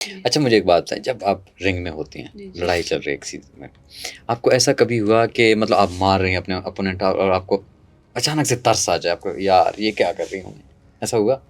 अच्छा मुझे एक बात बताएं, जब आप रिंग में होती हैं, जी, जी। लड़ाई चल रही है किसी में, आपको ऐसा कभी हुआ कि मतलब आप मार रही हैं अपने अपोनेंट और आपको अचानक से तरस आ जाए, आपको यार ये क्या कर रही हूँ मैं, ऐसा हुआ?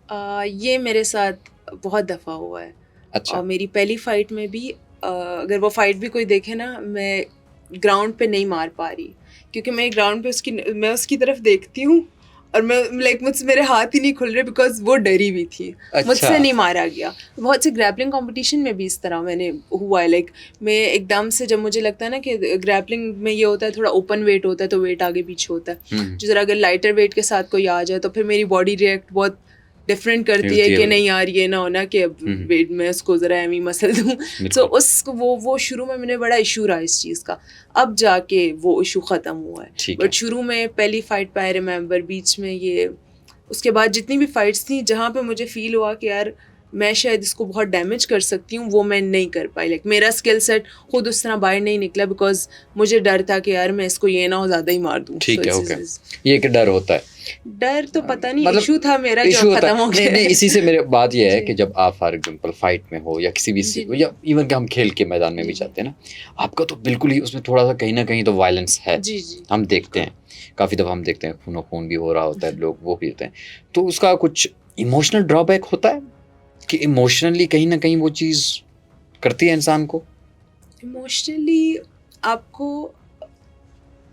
ये मेरे साथ बहुत दफ़ा हुआ है अच्छा। और मेरी पहली फ़ाइट में भी अगर वो फ़ाइट भी कोई देखे ना, मैं ग्राउंड पे नहीं मार पा रही, क्योंकि मैं उसकी तरफ देखती हूँ और मैं लाइक मुझसे मेरे हाथ ही नहीं खुल रहे बिकॉज़ वो डरी हुई थी, अच्छा। मुझसे नहीं मारा गया। बहुत से ग्रैपलिंग कॉम्पिटिशन में भी इस तरह मैंने हुआ है, लाइक मैं एकदम से जब मुझे लगता है ना कि ग्रैपलिंग में ये होता है थोड़ा ओपन वेट होता है तो वेट आगे पीछे होता है, जो ज़रा अगर लाइटर वेट के साथ कोई आ जाए तो फिर मेरी बॉडी रिएक्ट बहुत डिफरेंट करती है हिलती है कि बिल्कुल। नहीं यार ये ना होना कि वेट में उसको ज़रा एमी मसल दूँ। सो बिल्कुल। उस वो शुरू में मैंने बड़ा इशू रहा इस चीज़ का, अब जाके वो इशू ख़त्म हुआ है। ठीक बट है। शुरू में पहली फ़ाइट पे आई रिमेंबर बीच में ये, उसके बाद जितनी भी फ़ाइट्स थी जहाँ पे मुझे फ़ील हुआ कि यार मैं शायद इसको बहुत डैमेज कर सकती हूँ, वो मैं नहीं कर पाई। लाइक मेरा स्किल सेट खुद उस तरह बाहर नहीं निकला बिकॉज मुझे डर था कि यार मैं इसको ये ना हो ज़्यादा ही मार दूँ। ठीक है, ओके। ये एक डर होता है। डर तो पता नहीं, मतलब इशू था मेरा जो इशू अब होता खत्म है, हो नहीं गया नहीं, है। इसी से मेरे बात ये है जी कि जब आप फॉर एग्जांपल फाइट में हो या किसी भी जी जी या इवन कि हम खेल के मैदान में जी भी जी जाते हैं ना, आपका तो बिल्कुल ही उसमें थोड़ा सा कहीं ना कहीं तो वायलेंस है। जी जी हम देखते बिल्कुल। हैं, काफ़ी दफ़ा हम देखते हैं खूनो खून भी हो रहा होता है, लोग वो भी होते हैं। तो उसका कुछ इमोशनल ड्रॉबैक होता है कि इमोशनली कहीं ना कहीं वो चीज़ करती है इंसान को। इमोशनली आपको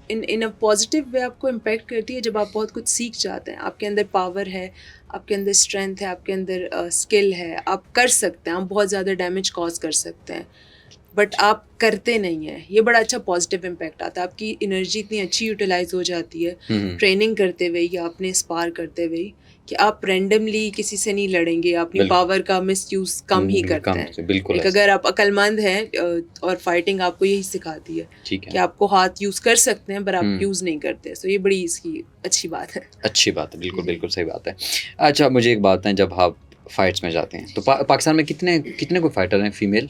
इन इन अ पॉजिटिव वे आपको इम्पेक्ट करती है जब आप बहुत कुछ सीख जाते हैं, आपके अंदर पावर है, आपके अंदर स्ट्रेंथ है, आपके अंदर स्किल है, आप कर सकते हैं, आप बहुत ज़्यादा डैमेज कॉज कर सकते हैं, बट आप करते नहीं हैं। ये बड़ा अच्छा पॉजिटिव इम्पैक्ट आता है, आपकी एनर्जी इतनी अच्छी यूटिलाइज हो जाती है हम्म। ट्रेनिंग करते हुए या अपने स्पार करते हुए कि आप रैंडमली किसी से नहीं लड़ेंगे, अपनी बिल्कुल। पावर का मिसयूज़ कम ही करते कम हैं। से बिल्कुल एक ऐसा। अगर आप अक्लमंद हैं और फाइटिंग आपको यही सिखाती है ठीक कि है। आपको हाथ यूज़ कर सकते हैं पर आप हम्म। यूज़ नहीं करते, सो ये बड़ी इसकी अच्छी बात है। अच्छी बात है, बिल्कुल, जी बिल्कुल सही बात है। अच्छा मुझे एक बात बताएँ, जब आप फाइट्स में जाते हैं, तो पाकिस्तान में कितने कितने कोई फाइटर हैं फीमेल?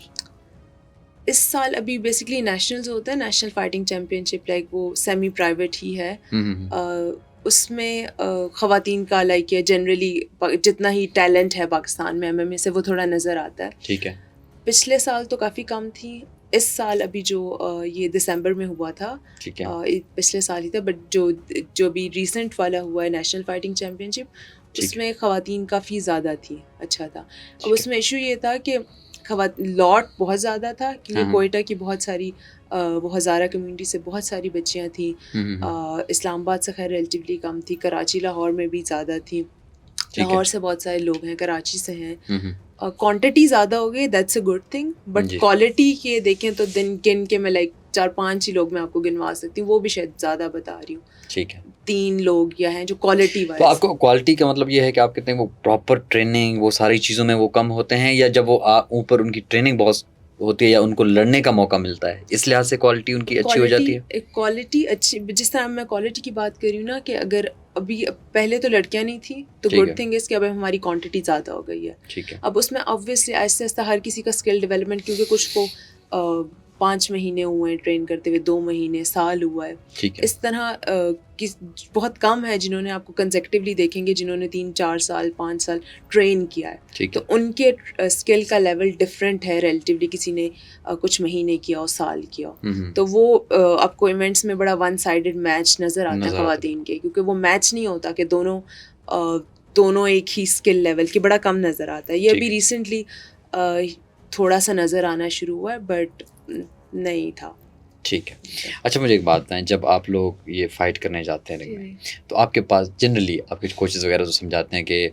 इस साल अभी बेसिकली नेशनल्स होता है, नेशनल फाइटिंग चैम्पियनशिप, लाइक वो सेमी प्राइवेट ही है। हुँ। उसमें ख़वातीन का लाइक ये जनरली जितना ही टैलेंट है पाकिस्तान में एमएमए से वो थोड़ा नज़र आता है। ठीक है। पिछले साल तो काफ़ी कम थी, इस साल अभी जो ये दिसंबर में हुआ था, ठीक है। पिछले साल ही था, बट जो जो अभी रिसेंट वाला हुआ है नेशनल फाइटिंग चैम्पियनशिप, ठीक है। उसमें ख़वातीन काफ़ी ज़्यादा थी, अच्छा था। अब ठीक है। उसमें इशू ये था कि लॉट बहुत ज़्यादा था क्योंकि हाँ, हाँ। कोयटा की बहुत सारी वो हज़ारा कम्युनिटी से बहुत सारी बच्चियाँ थी। हुँ। इस्लामाबाद से खैर रिलेटिवली कम थी, कराची लाहौर में भी ज़्यादा थी, ठीक है। लाहौर से बहुत सारे लोग हैं, कराची से हैं। हुँ। क्वांटिटी ज़्यादा हो गई, that's a good thing, but जी। क्वालिटी के देखें तो दिन गिन के मैं लाइक 4-5 ही लोग मैं आपको गिनवा सकती हूँ, वो भी शायद ज़्यादा बता रही हूँ। ठीक है। 3 लोग या हैं जो क्वालिटी तो वाइज़। आपको क्वालिटी का मतलब ये है कि आप कहते हैं वो प्रॉपर ट्रेनिंग वो सारी चीज़ों में वो कम होते हैं, या जब वो ऊपर उनकी ट्रेनिंग बहुत होती है या उनको लड़ने का मौका मिलता है, इस लिहाज से क्वालिटी उनकी अच्छी हो जाती है? क्वालिटी अच्छी, जिस तरह मैं क्वालिटी की बात कर रही हूँ ना कि अगर अभी पहले तो लड़कियां नहीं थी तो ठीक गुड है। थिंग इज़ कि अब हमारी क्वांटिटी ज़्यादा हो गई है। ठीक है। अब उसमें ऑब्वियसली आहिस्ता आहिस्ता हर किसी का स्किल डेवलपमेंट, क्योंकि कुछ को 5 महीने हुए हैं ट्रेन करते हुए, 2 महीने, साल हुआ है, ठीक है। इस तरह कि बहुत कम है जिन्होंने आपको कंसेक्टिवली देखेंगे जिन्होंने 3-4 साल 5 साल ट्रेन किया है, ठीक तो है। उनके स्किल का लेवल डिफरेंट है रिलेटिवली किसी ने कुछ महीने किया और साल किया। हुँ। तो वो आपको इवेंट्स में बड़ा वन साइडेड मैच नज़र आता है नज़र आता है। ख़वातीन के, क्योंकि वो मैच नहीं होता कि दोनों एक ही स्किल लेवल की, बड़ा कम नज़र आता है। ये ठीक अभी है। रिसेंटली थोड़ा सा नज़र आना शुरू हुआ है, बट नहीं था। ठीक है। अच्छा मुझे एक बात बताएँ, जब आप लोग ये फ़ाइट करने जाते हैं रिंग में, जी तो आपके पास जनरली आपके कोचेज़ वगैरह तो समझाते हैं कि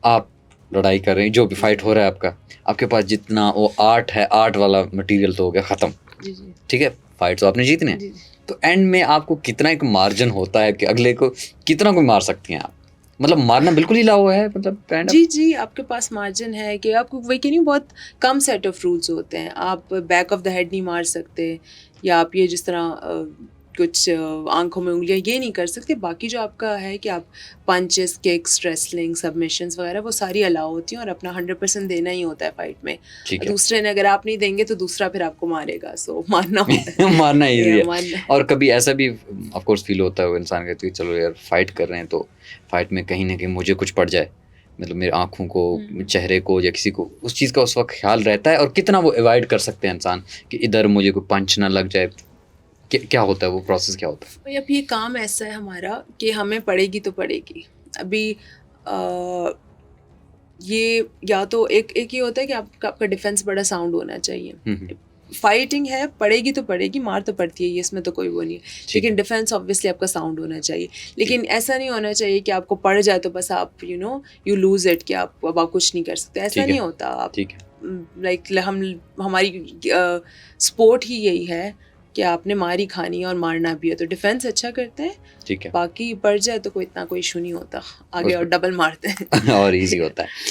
आप लड़ाई कर रहे हैं, जो भी फ़ाइट जी हो रहा है आपके पास जितना वो आर्ट है, आर्ट वाला मटीरियल तो हो गया ख़त्म, जी जी ठीक है? फ़ाइट तो आपने जीतनी है। जी तो एंड में आपको कितना एक मार्जिन होता है कि अगले को कितना कोई मार सकती हैं आप? मतलब मारना बिल्कुल ही अलाउ है, मतलब काइंड ऑफ? जी जी, आपके पास मार्जिन है कि आपको वही कह रही हूँ, बहुत कम सेट ऑफ रूल्स होते हैं। आप बैक ऑफ द हेड नहीं मार सकते, या आप ये जिस तरह कुछ आंखों में उंगलियां ये नहीं कर सकते। बाकी जो आपका है कि आप पंचेस, किक्स, रेसलिंग, सबमिशंस वगैरह वो सारी अलाउ होती हैं और अपना 100% देना ही होता है फाइट में। ठीक है। दूसरे ने अगर आप नहीं देंगे तो दूसरा फिर आपको मारेगा, सो मारना होता है। मारना ईज़ी ये है। मानना है। और कभी ऐसा भी ऑफ़ कोर्स फ़ील होता है वो इंसान कहती है चलो यार फ़ाइट कर रहे हैं तो फ़ाइट में कहीं न कहीं मुझे कुछ पड़ जाए, मतलब मेरे आँखों को, हम्म। चेहरे को या किसी को उस चीज़ का उस वक़्त ख़्याल रहता है, और कितना वो अवॉइड कर सकते हैं इंसान कि इधर मुझे कोई पंच ना लग जाए? क्या होता है वो प्रोसेस, क्या होता है? भाई अब ये काम ऐसा है हमारा कि हमें पड़ेगी तो पड़ेगी। अभी ये या तो एक ये होता है कि आपका डिफेंस बड़ा साउंड होना चाहिए। हम्म, फाइटिंग है, पड़ेगी तो पड़ेगी, मार तो पड़ती है, ये इसमें तो कोई वो नहीं है, ठीक लेकिन है। डिफेंस ऑब्वियसली आपका साउंड होना चाहिए। लेकिन ऐसा नहीं होना चाहिए कि आपको पड़ जाए तो बस आप यू लूज इट, कि आप अब आप कुछ नहीं कर सकते, ऐसा ठीक है, नहीं होता। आप ठीक है, लाइक हमारी स्पोर्ट ही यही है कि आपने मार ही खानी है और मारना भी है, तो डिफेंस अच्छा करते हैं, ठीक है। बाकी पड़ जाए तो कोई इतना कोई इशू नहीं होता, आगे उस और डबल मारते हैं। और ईज़ी होता है।